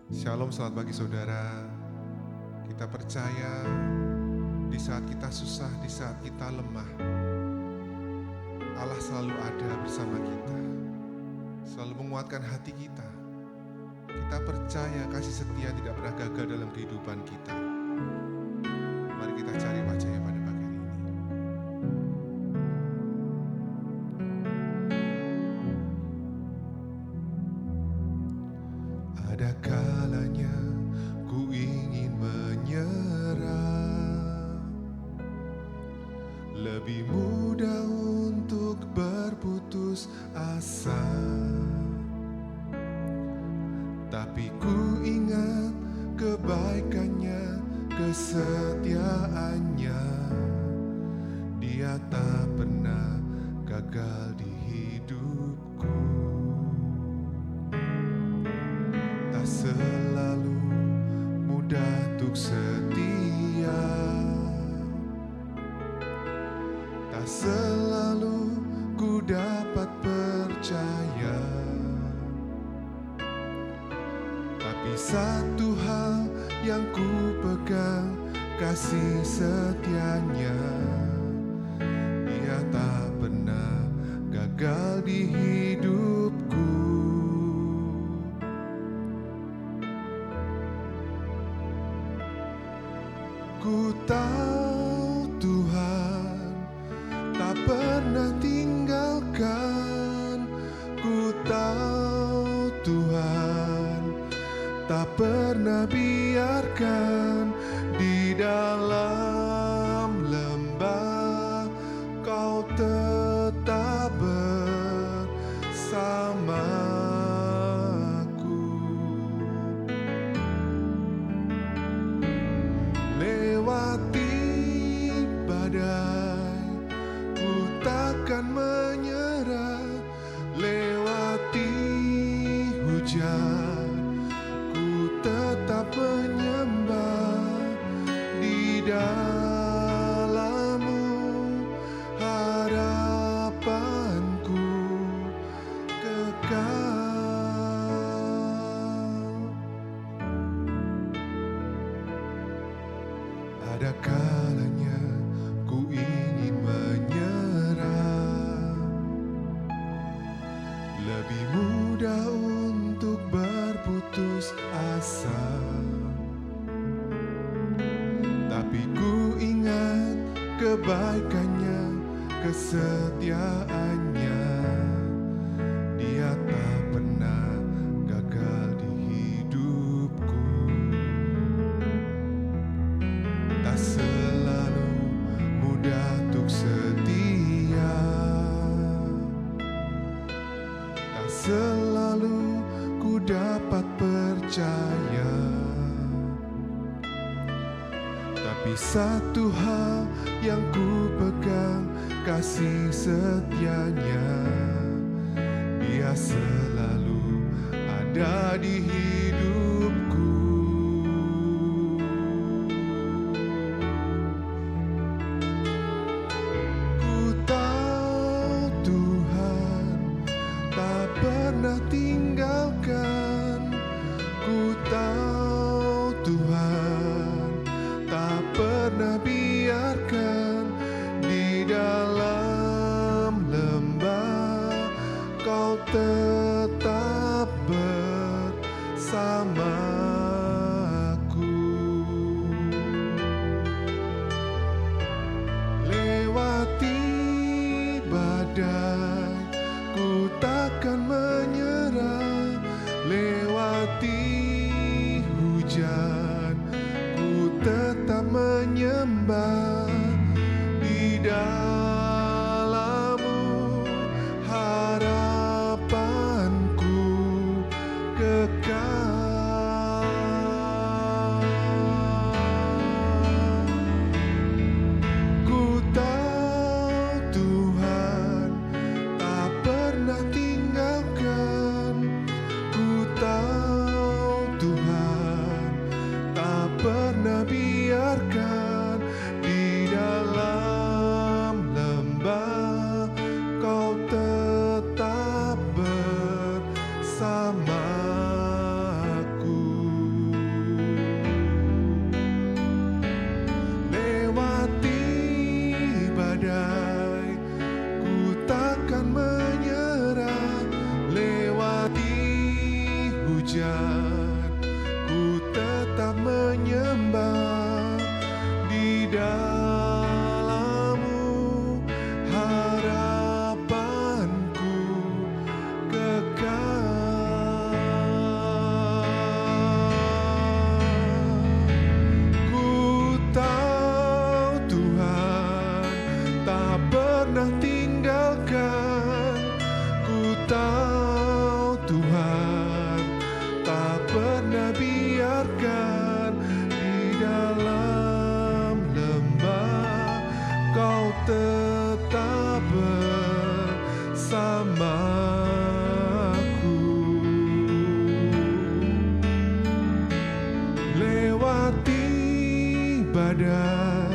Shalom, selamat pagi saudara. Kita percaya di saat kita susah, di saat kita lemah, Allah selalu ada bersama kita, selalu menguatkan hati kita. Kita percaya kasih setia tidak pernah gagal dalam kehidupan kita. Mari kita cari wajahnya pada pagi hari ini. Ada kalanya ku ingin menyerah, lebih mudah untuk berputus asa. Tapi ku ingat kebaikannya, kesetiaannya. Dia tak pernah gagal di hidupku. Tak selalu mudah untuk setia, tak selalu ku dapat percaya. Tapi satu hal yang ku pegang, kasih setianya. Dia tak pernah gagal di hidupku. Ku tahu Tuhan tak pernah tinggalkan. Ku tahu Tuhan tak pernah biarkan. Di dalam lembah Kau tetap bersamaku. Lewati badai ku takkan menyerah. Lewati hujan ku tetap menyembah. Di dalam-Mu harapanku kekal. Ada kalanya ku ingin menyerah, lebih mudah untuk berputus asa. Tapi ku ingat kebaikannya, kesetiaannya. Dia tak pernah gagal di hidupku. Tak selalu mudah untuk setia, tak selalu ku dapat percaya. Tapi satu hal yang ku pegang, kasih setianya. Dia selalu ada di hidupku. Ku tahu Tuhan tak pernah tinggalkan. Ku tahu Tuhan tak pernah biarkan. Di dalam lembah Kau tetap bersamaku. Lewati badai ku takkan menyerah. Lewati badai,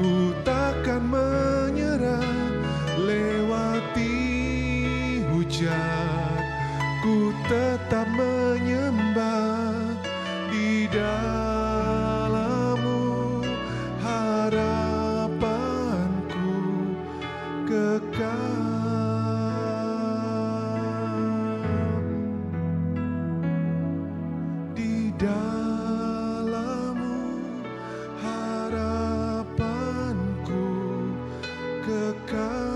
ku takkan menyerah. Lewati hujan, ku tetap menyembah. Di dalam-Mu harapanku kekal. Di dalam-Mu harapanku kekal.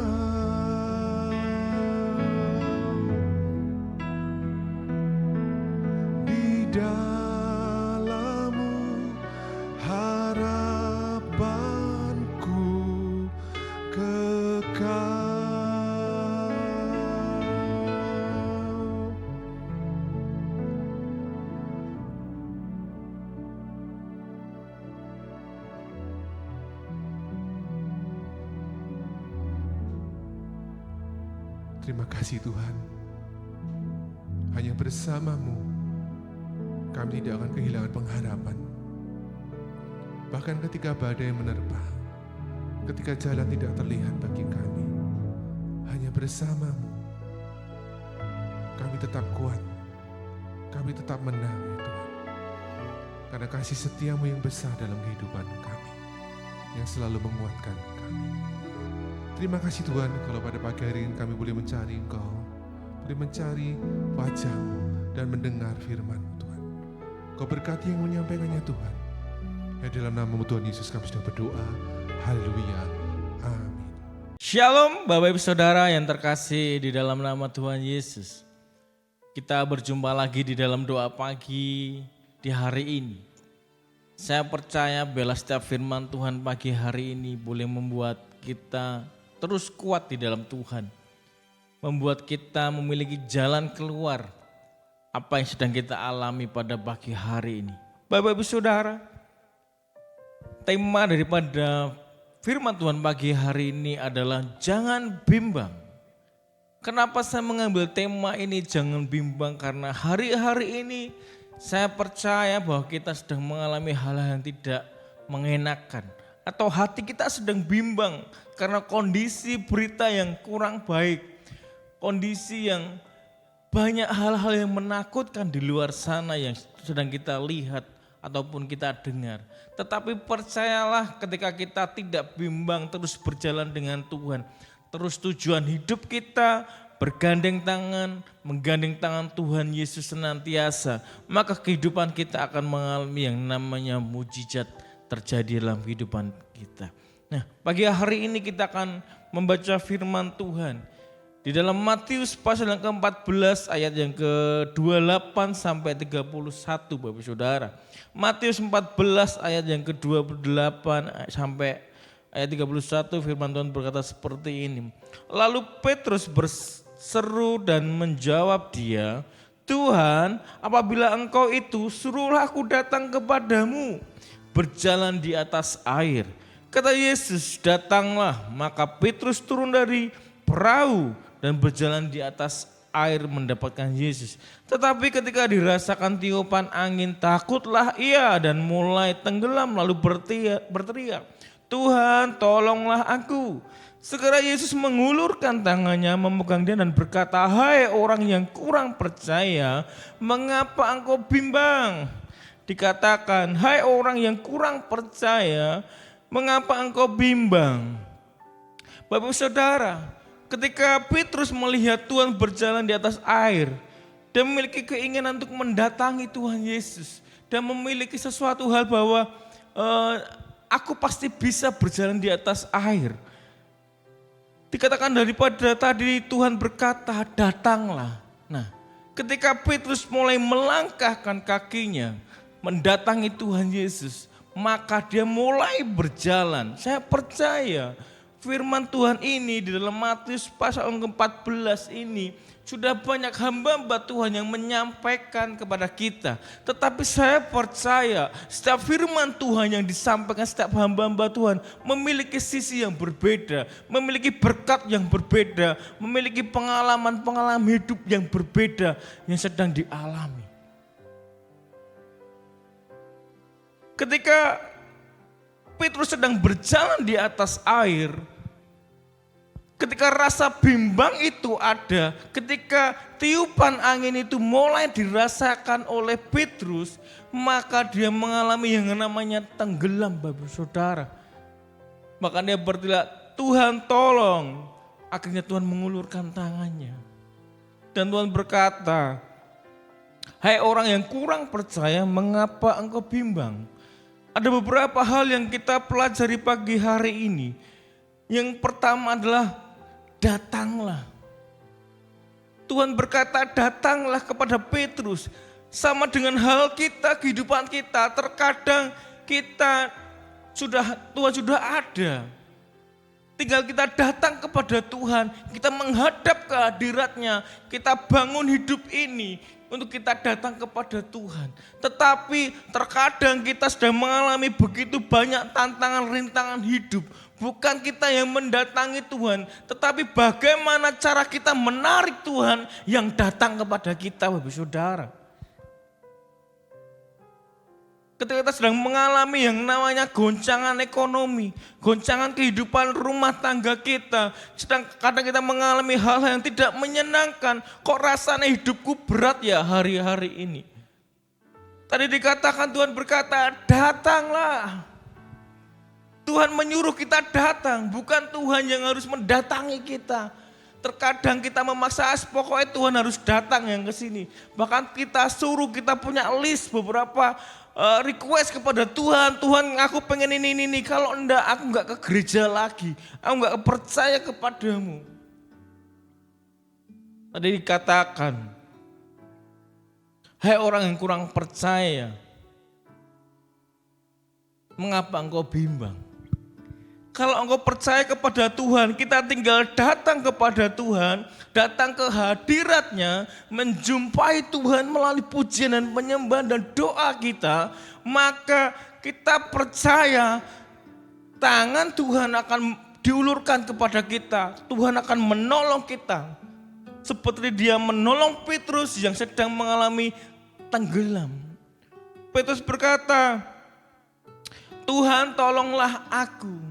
Di dalam-Mu harapanku kekal. Terima kasih Tuhan, hanya bersama-Mu kami tidak akan kehilangan pengharapan. Bahkan ketika badai menerpa, ketika jalan tidak terlihat bagi kami, hanya bersama-Mu kami tetap kuat, kami tetap menang ya Tuhan. Karena kasih setia-Mu yang besar dalam kehidupan kami, yang selalu menguatkan kami. Terima kasih Tuhan, kalau pada pagi hari ini kami boleh mencari Engkau, boleh mencari wajah-Mu dan mendengar firman-Mu Tuhan. Kau berkati yang menyampaikannya Tuhan. Ya dalam nama Tuhan Yesus kami sudah berdoa. Haleluya. Amin. Shalom Bapak Ibu Saudara yang terkasih di dalam nama Tuhan Yesus. Kita berjumpa lagi di dalam doa pagi di hari ini. Saya percaya bila setiap firman Tuhan pagi hari ini boleh membuat kita terus kuat di dalam Tuhan. Membuat kita memiliki jalan keluar apa yang sedang kita alami pada pagi hari ini. Bapak Ibu Saudara, tema daripada firman Tuhan pagi hari ini adalah jangan bimbang. Kenapa saya mengambil tema ini jangan bimbang? Karena hari-hari ini saya percaya bahwa kita sedang mengalami hal-hal yang tidak mengenakan. Atau hati kita sedang bimbang karena kondisi berita yang kurang baik. Kondisi yang banyak hal-hal yang menakutkan di luar sana yang sedang kita lihat ataupun kita dengar. Tetapi percayalah ketika kita tidak bimbang terus berjalan dengan Tuhan. Terus tujuan hidup kita bergandeng tangan, menggandeng tangan Tuhan Yesus senantiasa. Maka kehidupan kita akan mengalami yang namanya mujizat terjadi dalam kehidupan kita. Nah, pagi hari ini kita akan membaca firman Tuhan di dalam Matius pasal yang ke-14 ayat yang ke-28 sampai 31 Bapak Saudara. Matius 14 ayat yang ke-28 sampai ayat 31 firman Tuhan berkata seperti ini. Lalu Petrus berseru dan menjawab dia, Tuhan, apabila Engkau itu, suruhlah aku datang kepadamu berjalan di atas air. Kata Yesus, datanglah. Maka Petrus turun dari perahu dan berjalan di atas air mendapatkan Yesus. Tetapi ketika dirasakan tiupan angin, takutlah ia dan mulai tenggelam lalu berteriak, Tuhan tolonglah aku. Segera Yesus mengulurkan tangannya memegang dia dan berkata, hai orang yang kurang percaya, mengapa engkau bimbang? Dikatakan, hai orang yang kurang percaya, mengapa engkau bimbang? Bapak Saudara, ketika Petrus melihat Tuhan berjalan di atas air, dia memiliki keinginan untuk mendatangi Tuhan Yesus. Dan memiliki sesuatu hal bahwa aku pasti bisa berjalan di atas air. Dikatakan daripada tadi Tuhan berkata, datanglah. Nah, ketika Petrus mulai melangkahkan kakinya, mendatangi Tuhan Yesus, maka dia mulai berjalan. Saya percaya firman Tuhan ini di dalam Matius pasal ke-14 ini sudah banyak hamba-hamba Tuhan yang menyampaikan kepada kita. Tetapi saya percaya setiap firman Tuhan yang disampaikan setiap hamba-hamba Tuhan memiliki sisi yang berbeda, memiliki berkat yang berbeda, memiliki pengalaman-pengalaman hidup yang berbeda yang sedang dialami. Ketika Petrus sedang berjalan di atas air, ketika rasa bimbang itu ada, ketika tiupan angin itu mulai dirasakan oleh Petrus, maka dia mengalami yang namanya tenggelam, Bapak Saudara. Maka dia berteriak, Tuhan tolong. Akhirnya Tuhan mengulurkan tangannya. Dan Tuhan berkata, hai orang yang kurang percaya, mengapa engkau bimbang? Ada beberapa hal yang kita pelajari pagi hari ini. Yang pertama adalah datanglah. Tuhan berkata datanglah kepada Petrus. Sama dengan hal kita, kehidupan kita. Terkadang Tuhan sudah ada. Tinggal kita datang kepada Tuhan. Kita menghadap ke hadirat-Nya. Kita bangun hidup ini untuk kita datang kepada Tuhan. Tetapi terkadang kita sedang mengalami begitu banyak tantangan, rintangan hidup. Bukan kita yang mendatangi Tuhan, tetapi bagaimana cara kita menarik Tuhan yang datang kepada kita, Bapak Saudara. Ketika kita sedang mengalami yang namanya goncangan ekonomi, goncangan kehidupan rumah tangga kita, kadang kita mengalami hal-hal yang tidak menyenangkan, kok rasanya hidupku berat ya hari-hari ini. Tadi dikatakan Tuhan berkata, datanglah. Tuhan menyuruh kita datang, bukan Tuhan yang harus mendatangi kita. Terkadang kita memaksa, pokoknya Tuhan harus datang yang ke sini. Bahkan kita suruh, kita punya list beberapa request kepada Tuhan. Tuhan, aku pengen ini. Kalau enggak, aku enggak ke gereja lagi. Aku enggak percaya kepadamu. Tadi dikatakan, hai orang yang kurang percaya, mengapa engkau bimbang? Kalau engkau percaya kepada Tuhan, kita tinggal datang kepada Tuhan, datang ke hadirat-Nya, menjumpai Tuhan melalui pujian dan penyembahan dan doa kita, maka kita percaya tangan Tuhan akan diulurkan kepada kita, Tuhan akan menolong kita. Seperti dia menolong Petrus yang sedang mengalami tenggelam. Petrus berkata, Tuhan tolonglah aku.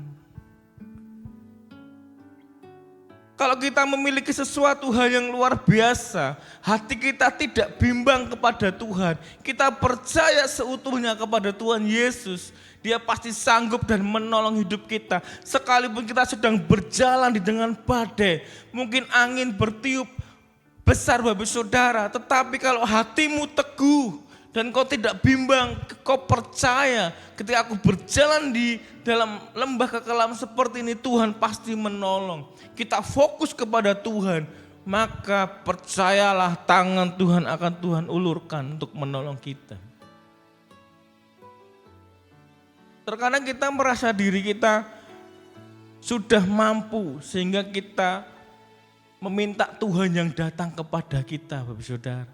Kalau kita memiliki sesuatu hal yang luar biasa, hati kita tidak bimbang kepada Tuhan. Kita percaya seutuhnya kepada Tuhan Yesus. Dia pasti sanggup dan menolong hidup kita. Sekalipun kita sedang berjalan di dengan badai, mungkin angin bertiup besar, Bapak Saudara. Tetapi kalau hatimu teguh dan kau tidak bimbang, kau percaya ketika aku berjalan di dalam lembah kekelam seperti ini, Tuhan pasti menolong. Kita fokus kepada Tuhan, maka percayalah tangan Tuhan akan Tuhan ulurkan untuk menolong kita. Terkadang kita merasa diri kita sudah mampu sehingga kita meminta Tuhan yang datang kepada kita, Bapak Saudara.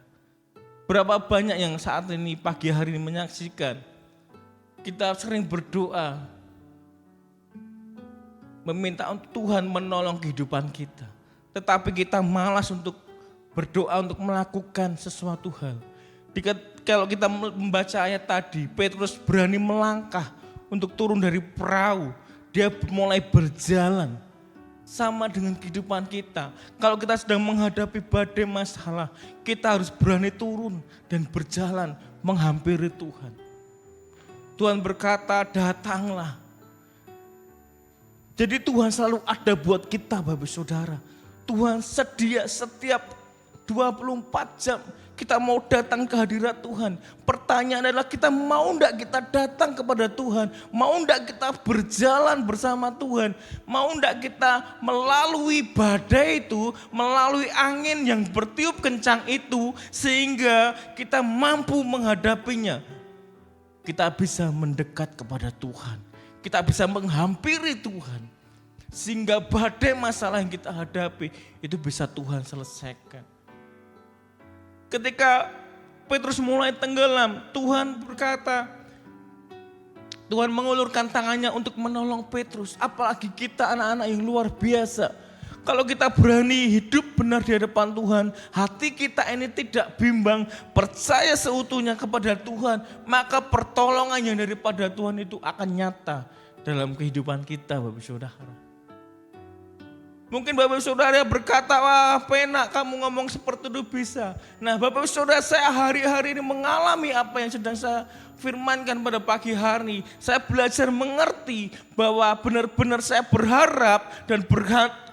Berapa banyak yang saat ini pagi hari ini menyaksikan, kita sering berdoa, meminta untuk Tuhan menolong kehidupan kita. Tetapi kita malas untuk berdoa untuk melakukan sesuatu hal. Kalau kita membaca ayat tadi, Petrus berani melangkah untuk turun dari perahu. Dia mulai berjalan. Sama dengan kehidupan kita. Kalau kita sedang menghadapi badai masalah, kita harus berani turun dan berjalan menghampiri Tuhan. Tuhan berkata, datanglah. Jadi Tuhan selalu ada buat kita, Bapak Saudara. Tuhan sedia setiap 24 jam kita mau datang ke hadirat Tuhan. Pertanyaan adalah kita mau enggak kita datang kepada Tuhan? Mau enggak kita berjalan bersama Tuhan? Mau enggak kita melalui badai itu, melalui angin yang bertiup kencang itu, sehingga kita mampu menghadapinya. Kita bisa mendekat kepada Tuhan. Kita bisa menghampiri Tuhan. Sehingga badai masalah yang kita hadapi itu bisa Tuhan selesaikan. Ketika Petrus mulai tenggelam, Tuhan berkata, Tuhan mengulurkan tangannya untuk menolong Petrus. Apalagi kita anak-anak yang luar biasa. Kalau kita berani hidup benar di hadapan Tuhan, hati kita ini tidak bimbang, percaya seutuhnya kepada Tuhan, maka pertolongan yang daripada Tuhan itu akan nyata dalam kehidupan kita Bapak Saudara. Mungkin Bapak Saudara berkata, wah penak kamu ngomong seperti itu bisa. Nah Bapak Saudara, saya hari-hari ini mengalami apa yang sedang saya firmankan pada pagi hari. Saya belajar mengerti bahwa benar-benar saya berharap dan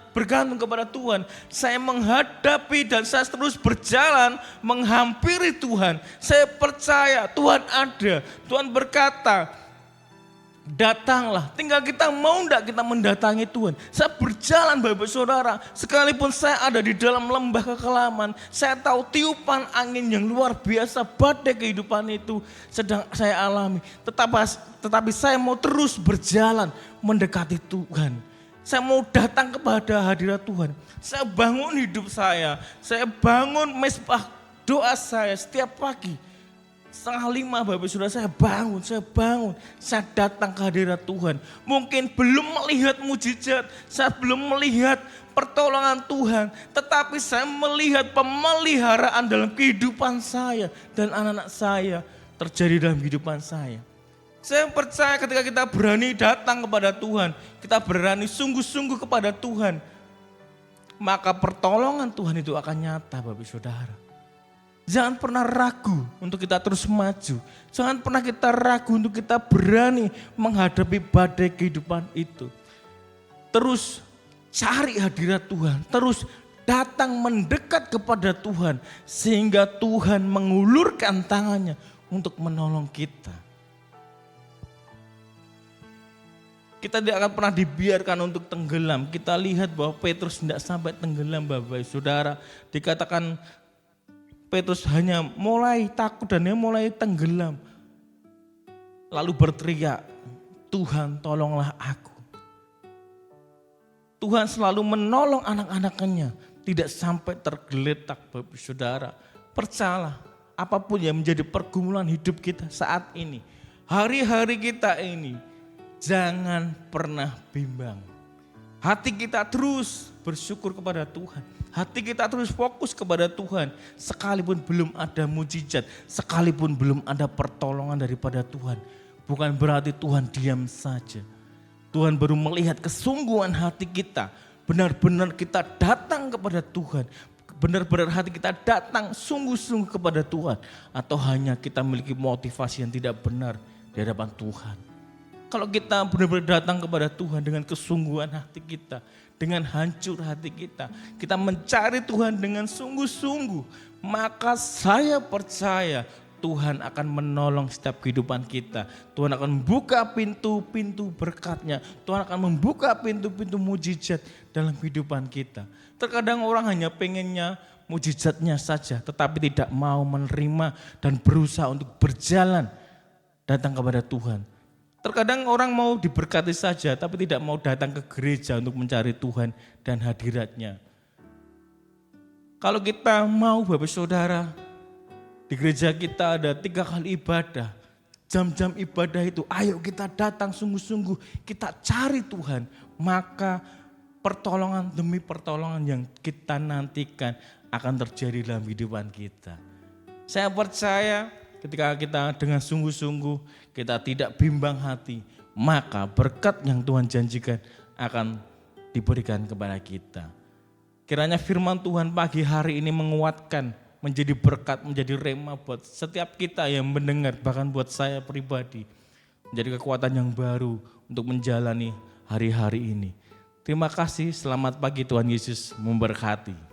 bergantung kepada Tuhan. Saya menghadapi dan saya terus berjalan menghampiri Tuhan. Saya percaya Tuhan ada. Tuhan berkata, datanglah, tinggal kita mau enggak kita mendatangi Tuhan. Saya berjalan Bapak Saudara, sekalipun saya ada di dalam lembah kekelaman, saya tahu tiupan angin yang luar biasa, badai kehidupan itu sedang saya alami. Tetapi saya mau terus berjalan mendekati Tuhan. Saya mau datang kepada hadirat Tuhan. Saya bangun hidup saya bangun mesbah doa saya setiap pagi. 4:30 Bapak Saudara saya bangun, saya datang ke hadirat Tuhan. Mungkin belum melihat mujizat, saya belum melihat pertolongan Tuhan, tetapi saya melihat pemeliharaan dalam kehidupan saya dan anak-anak saya terjadi dalam kehidupan saya. Saya percaya ketika kita berani datang kepada Tuhan, kita berani sungguh-sungguh kepada Tuhan, maka pertolongan Tuhan itu akan nyata Bapak Saudara. Jangan pernah ragu untuk kita terus maju. Jangan pernah kita ragu untuk kita berani menghadapi badai kehidupan itu. Terus cari hadirat Tuhan. Terus datang mendekat kepada Tuhan. Sehingga Tuhan mengulurkan tangannya untuk menolong kita. Kita tidak akan pernah dibiarkan untuk tenggelam. Kita lihat bahwa Petrus tidak sampai tenggelam Bapak Saudara. Dikatakan Petrus hanya mulai takut dan dia mulai tenggelam. Lalu berteriak, Tuhan tolonglah aku. Tuhan selalu menolong anak-anaknya. Tidak sampai tergeletak Bapak Saudara. Percayalah, apapun yang menjadi pergumulan hidup kita saat ini. Hari-hari kita ini, jangan pernah bimbang. Hati kita terus bersyukur kepada Tuhan. Hati kita terus fokus kepada Tuhan. Sekalipun belum ada mujizat, sekalipun belum ada pertolongan daripada Tuhan. Bukan berarti Tuhan diam saja. Tuhan baru melihat kesungguhan hati kita. Benar-benar kita datang kepada Tuhan. Benar-benar hati kita datang sungguh-sungguh kepada Tuhan. Atau hanya kita memiliki motivasi yang tidak benar di hadapan Tuhan. Kalau kita benar-benar datang kepada Tuhan dengan kesungguhan hati kita, dengan hancur hati kita mencari Tuhan dengan sungguh-sungguh, maka saya percaya Tuhan akan menolong setiap kehidupan kita. Tuhan akan membuka pintu-pintu berkat-Nya. Tuhan akan membuka pintu-pintu mujizat dalam kehidupan kita. Terkadang orang hanya pengennya mujizatnya saja, tetapi tidak mau menerima dan berusaha untuk berjalan datang kepada Tuhan. Terkadang orang mau diberkati saja tapi tidak mau datang ke gereja untuk mencari Tuhan dan hadirat-Nya. Kalau kita mau Bapak Saudara, di gereja kita ada 3 kali ibadah. Jam-jam ibadah itu ayo kita datang sungguh-sungguh, kita cari Tuhan. Maka pertolongan demi pertolongan yang kita nantikan akan terjadi dalam kehidupan kita. Saya percaya ketika kita dengan sungguh-sungguh, kita tidak bimbang hati, maka berkat yang Tuhan janjikan akan diberikan kepada kita. Kiranya firman Tuhan pagi hari ini menguatkan, menjadi berkat, menjadi rema buat setiap kita yang mendengar, bahkan buat saya pribadi. Menjadi kekuatan yang baru untuk menjalani hari-hari ini. Terima kasih, selamat pagi, Tuhan Yesus memberkati.